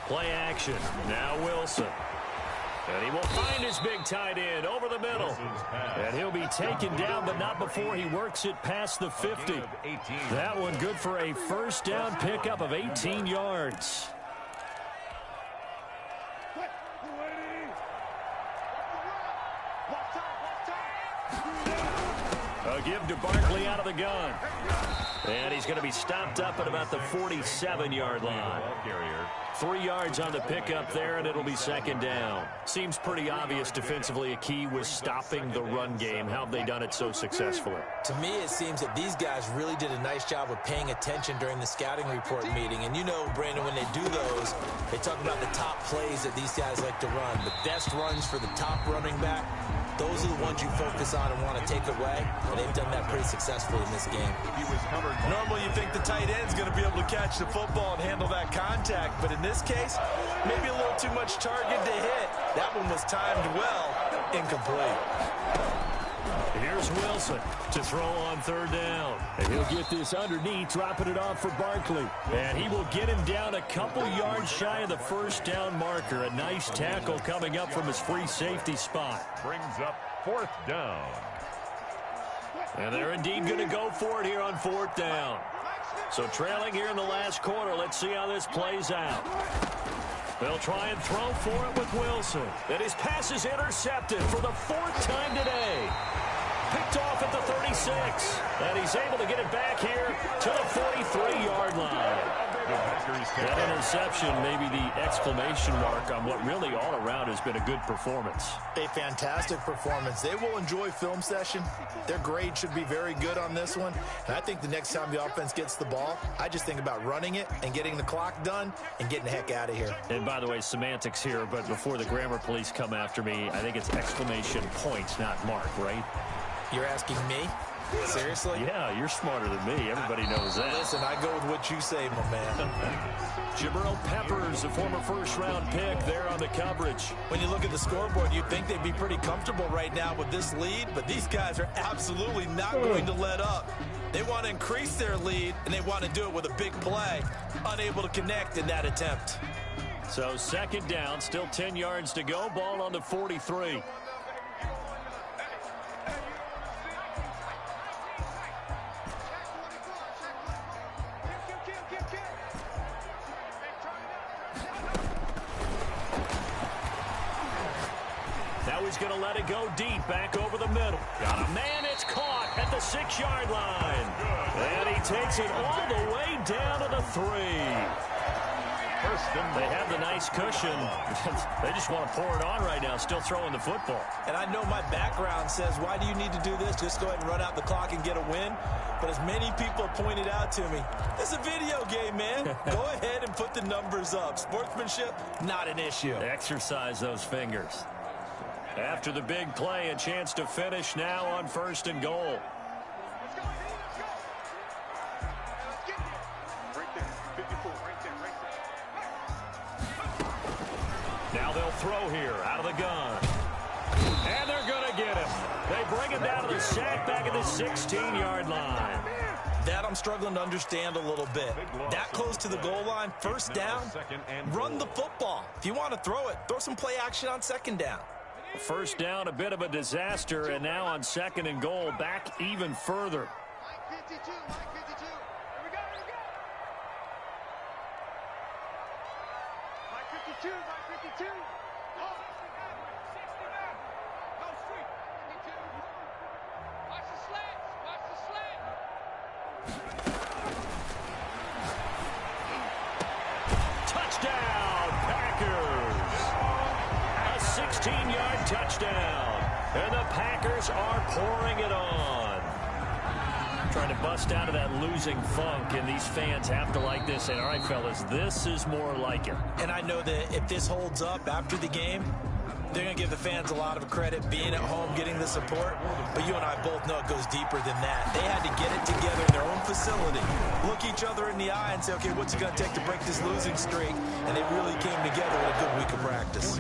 Play action. Now Wilson. And he will find his big tight end over the middle. And he'll be taken down, but not before he works it past the 50. That one good for a first down pickup of 18 yards. A give to Barkley out of the gun. And he's going to be stopped up at about the 47-yard line. 3 yards on the pickup there, and it'll be second down. Seems pretty obvious defensively a key was stopping the run game. How have they done it so successfully? To me, it seems that these guys really did a nice job of paying attention during the scouting report meeting. And you know, Brandon, when they do those, they talk about the top plays that these guys like to run. The best runs for the top running back, those are the ones you focus on and want to take away. And they've done that pretty successfully in this game. Normally you think the tight end's going to be able to catch the football and handle that contact, but in this case, maybe a little too much target to hit. That one was timed well, incomplete. Here's Wilson to throw on third down. And he'll get this underneath, dropping it off for Barkley. And he will get him down a couple yards shy of the first down marker. A nice tackle coming up from his free safety spot. Brings up 4th down. And they're indeed going to go for it here on 4th down. So trailing here in the last quarter, let's see how this plays out. They'll try and throw for it with Wilson. And his pass is intercepted for the 4th time today. Picked off at the 36. And he's able to get it back here to the 43-yard line. That interception may be the exclamation mark on what really all around has been a good performance. A fantastic performance. They will enjoy film session. Their grade should be very good on this one. And I think the next time the offense gets the ball, I just think about running it and getting the clock done and getting the heck out of here. And by the way, semantics here, but before the grammar police come after me, I think it's exclamation points, not mark, right? You're asking me? Seriously? Yeah, you're smarter than me. Everybody knows that. Listen, I go with what you say, my man. Jabril Peppers, a former first-round pick, there on the coverage. When you look at the scoreboard, you'd think they'd be pretty comfortable right now with this lead, but these guys are absolutely not going to let up. They want to increase their lead, and they want to do it with a big play. Unable to connect in that attempt. So 2nd down, still 10 yards to go. Ball on the 43. Now he's going to let it go deep, back over the middle. Got a man, it's caught at the 6-yard line. And he takes it all the way down to the 3. They have the nice cushion. They just want to pour it on right now, still throwing the football. And I know my background says, why do you need to do this? Just go ahead and run out the clock and get a win. But as many people pointed out to me, it's a video game, man. Go ahead and put the numbers up. Sportsmanship, not an issue. Exercise those fingers. After the big play, a chance to finish now on 1st and goal. Now they'll throw here out of the gun. And they're going to get him. They bring him down to the sack back at the 16-yard line. That I'm struggling to understand a little bit. That close to the goal line, 1st down, run the football. If you want to throw it, throw some play action on 2nd down. 1st down, a bit of a disaster, and now on 2nd and goal, back even further. Mike 52, Mike 52. Here we go, here we go. Mike 52, Mike 52. Oh. 69. Go street. 52. Watch the slants, watch the slant. Touchdown, Packers! A 16-yard touchdown, and the Packers are pouring it on. Trying to bust out of that losing funk, and these fans have to like this. And all right, fellas, this is more like it. And I know that if this holds up after the game, they're going to give the fans a lot of credit being at home, getting the support. But you and I both know it goes deeper than that. They had to get it together in their own facility, look each other in the eye and say, okay, what's it going to take to break this losing streak? And they really came together with a good week of practice.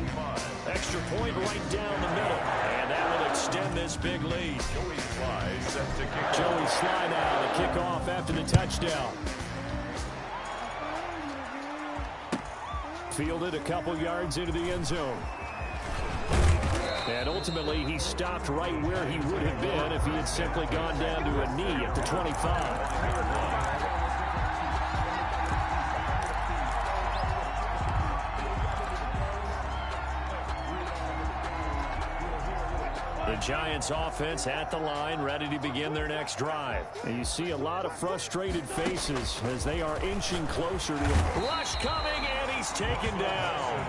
Extra point right down the middle. And that will extend this big lead. Joey Sly set to kick. Joey Sly now to kick off after the touchdown. Fielded a couple yards into the end zone. And ultimately, he stopped right where he would have been if he had simply gone down to a knee at the 25. The Giants offense at the line, ready to begin their next drive. And you see a lot of frustrated faces as they are inching closer to a rush coming, and he's taken down.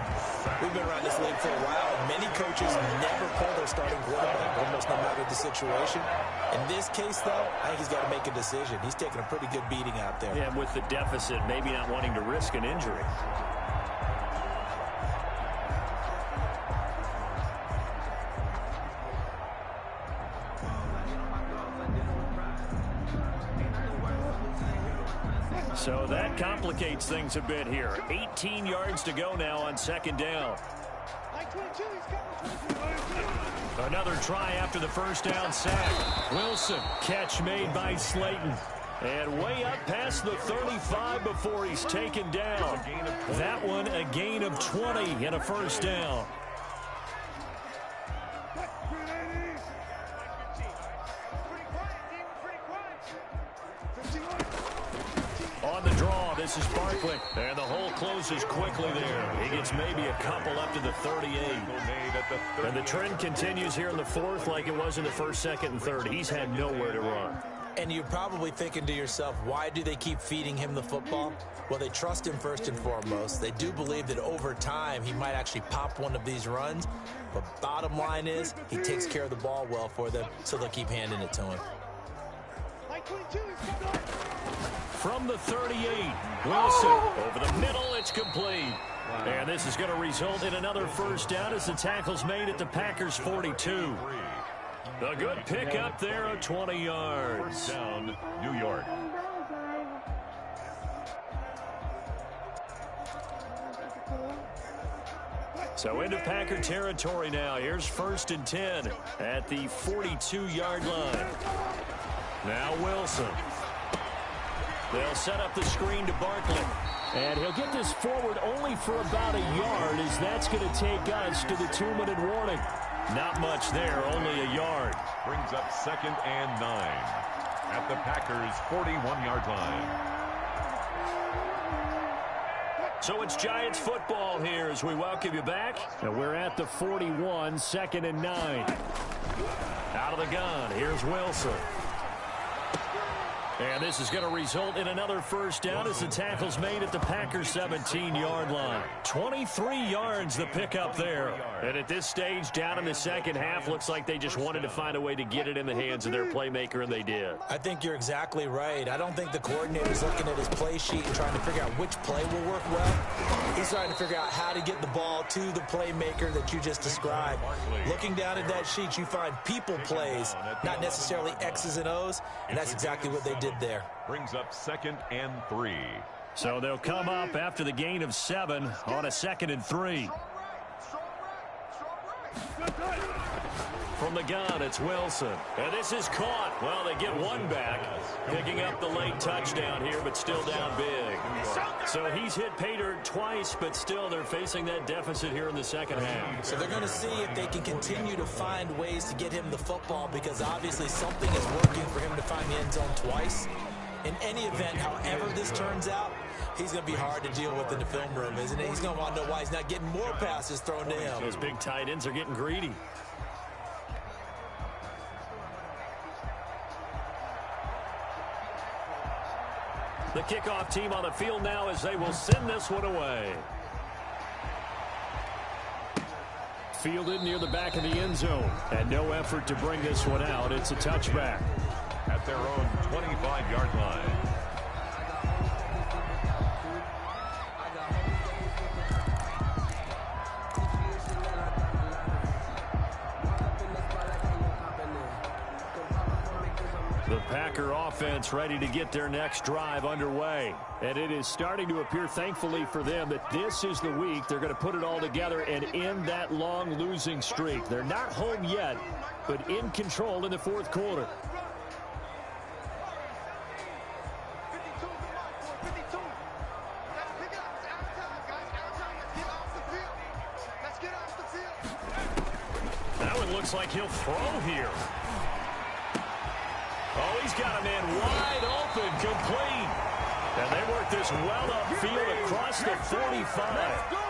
We've been around this league for a while, and many coaches never pull their starting quarterback, almost no matter the situation. In this case, though, I think he's got to make a decision. He's taking a pretty good beating out there. Yeah, with the deficit, maybe not wanting to risk an injury. So that complicates things a bit here. 18 yards to go now on 2nd down. Another try after the 1st down sack. Wilson, catch made by Slayton. And way up past the 35 before he's taken down. That one a gain of 20 and a 1st down. On the draw, this is Barkley. And the hole closes quickly there. He gets maybe a couple up to the 38. And the trend continues here in the 4th like it was in the 1st, 2nd, and 3rd. He's had nowhere to run. And you're probably thinking to yourself, why do they keep feeding him the football? Well, they trust him first and foremost. They do believe that over time he might actually pop one of these runs. But bottom line is, he takes care of the ball well for them, so they'll keep handing it to him. From the 38, Wilson over the middle, it's complete. And this is going to result in another 1st down as the tackle's made at the Packers' 42. A good pickup there of 20 yards. First down, New York. So into Packer territory now. Here's 1st and 10 at the 42-yard line. Now Wilson. They'll set up the screen to Barkley. And he'll get this forward only for about a yard, as that's going to take us to the 2-minute warning. Not much there, only a yard. Brings up 2nd and 9 at the Packers' 41-yard line. So it's Giants football here as we welcome you back. And we're at the 41, 2nd and 9. Out of the gun, here's Wilson. And this is going to result in another first down as the tackle's made at the Packers' 17-yard line. 23 yards the pickup there. And at this stage, down in the second half, looks like they just wanted to find a way to get it in the hands of their playmaker, and they did. I think you're exactly right. I don't think the coordinator's looking at his play sheet and trying to figure out which play will work well. He's trying to figure out how to get the ball to the playmaker that you just described. Looking down at that sheet, you find people plays, not necessarily X's and O's, and that's exactly what they did there. Brings up 2nd and 3. So they'll come up after the gain of 7 on a 2nd and 3. From the gun, it's Wilson. And this is caught. Well, they get one back, picking up the late touchdown here, but still down big. So he's hit pay dirt twice, but still they're facing that deficit here in the second half. So they're going to see if they can continue to find ways to get him the football, because obviously something is working for him to find the end zone twice. In any event, however this turns out, he's going to be hard to deal with in the film room, isn't he? He's going to want to know why he's not getting more passes thrown to him. Those big tight ends are getting greedy. The kickoff team on the field now as they will send this one away. Fielded near the back of the end zone. And no effort to bring this one out. It's a touchback. At their own 25-yard line. The Packer offense ready to get their next drive underway. And it is starting to appear, thankfully for them, that this is the week they're going to put it all together and end that long losing streak. They're not home yet, but in control in the fourth quarter. That one looks like he'll throw here. Oh, he's got a man wide open, complete. And they work this well upfield across the 45.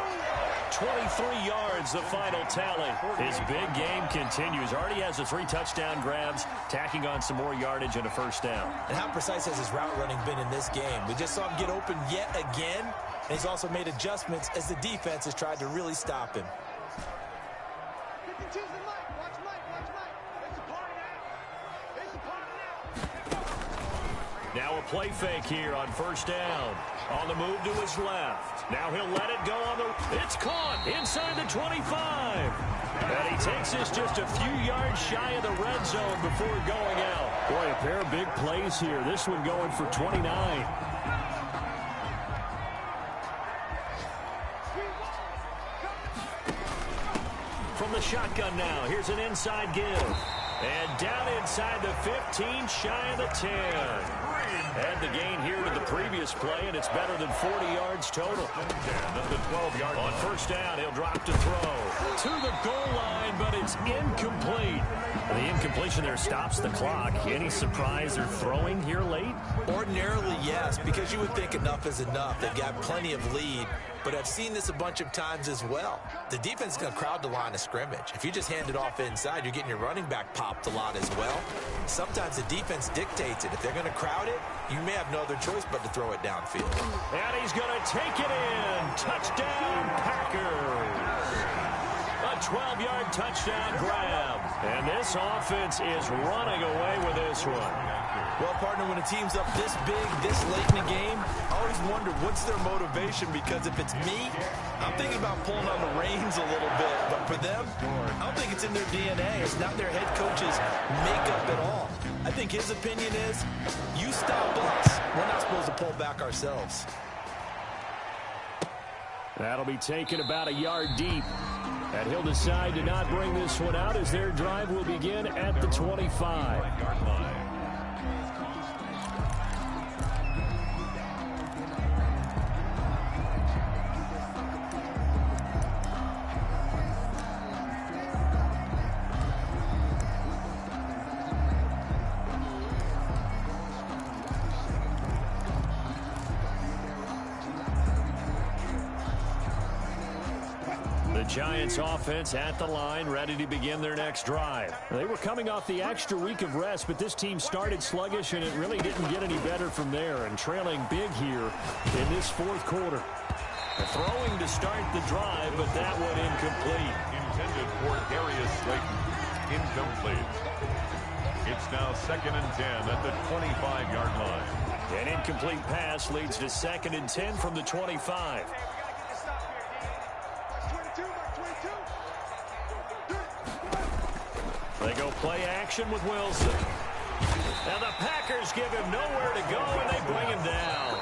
23 yards, the final tally. His big game continues. Already has the 3 touchdown grabs, tacking on some more yardage and a first down. And how precise has his route running been in this game? We just saw him get open yet again, and he's also made adjustments as the defense has tried to really stop him. Now a play fake here on first down. On the move to his left. Now he'll let it go on the... It's caught inside the 25. And he takes this just a few yards shy of the red zone before going out. Boy, a pair of big plays here. This one going for 29. From the shotgun now. Here's an inside give. And down inside the 15, shy of the 10. Add the gain here to the previous play, and it's better than 40 yards total. At the 12-yard line. On first down, he'll drop to throw. To the goal line, but it's incomplete. The incompletion there stops the clock. Any surprise they're throwing here late? Ordinarily, yes, because you would think enough is enough. They've got plenty of lead, but I've seen this a bunch of times as well. The defense is going to crowd the line of scrimmage. If you just hand it off inside, you're getting your running back popped a lot as well. Sometimes the defense dictates it. If they're going to crowd it, you may have no other choice but to throw it downfield. And he's going to take it in. Touchdown, Packers. A 12-yard touchdown grab. And this offense is running away with this one. Well, partner, when a team's up this big, this late in the game, I always wonder what's their motivation, because if it's me, I'm thinking about pulling on the reins a little bit. But for them, I don't think it's in their DNA. It's not their head coach's makeup at all. I think his opinion is, you stop us. We're not supposed to pull back ourselves. That'll be taken about a yard deep. And he'll decide to not bring this one out as their drive will begin at the 25-yard line. Giants offense at the line, ready to begin their next drive. They were coming off the extra week of rest, but this team started sluggish, and it really didn't get any better from there, and trailing big here in this fourth quarter. Throwing to start the drive, but that one incomplete. Intended for Darius Slayton. Incomplete. It's now 2nd and 10 at the 25-yard line. An incomplete pass leads to 2nd and 10 from the 25. They go play action with Wilson. Now the Packers give him nowhere to go, and they bring him down.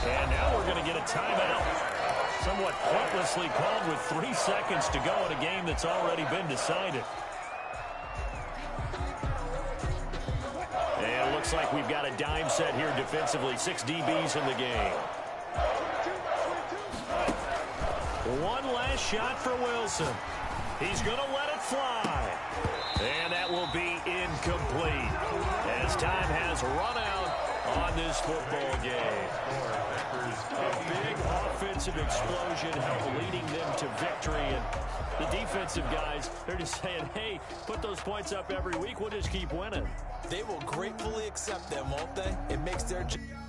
And now we're going to get a timeout. Somewhat pointlessly called with 3 seconds to go in a game that's already been decided. And it looks like we've got a dime set here defensively. 6 DBs in the game. One last shot for Wilson. He's going to let it fly. And that will be incomplete as time has run out on this football game. A big offensive explosion leading them to victory. And the defensive guys, they're just saying, hey, put those points up every week. We'll just keep winning. They will gratefully accept them, won't they? It makes their job.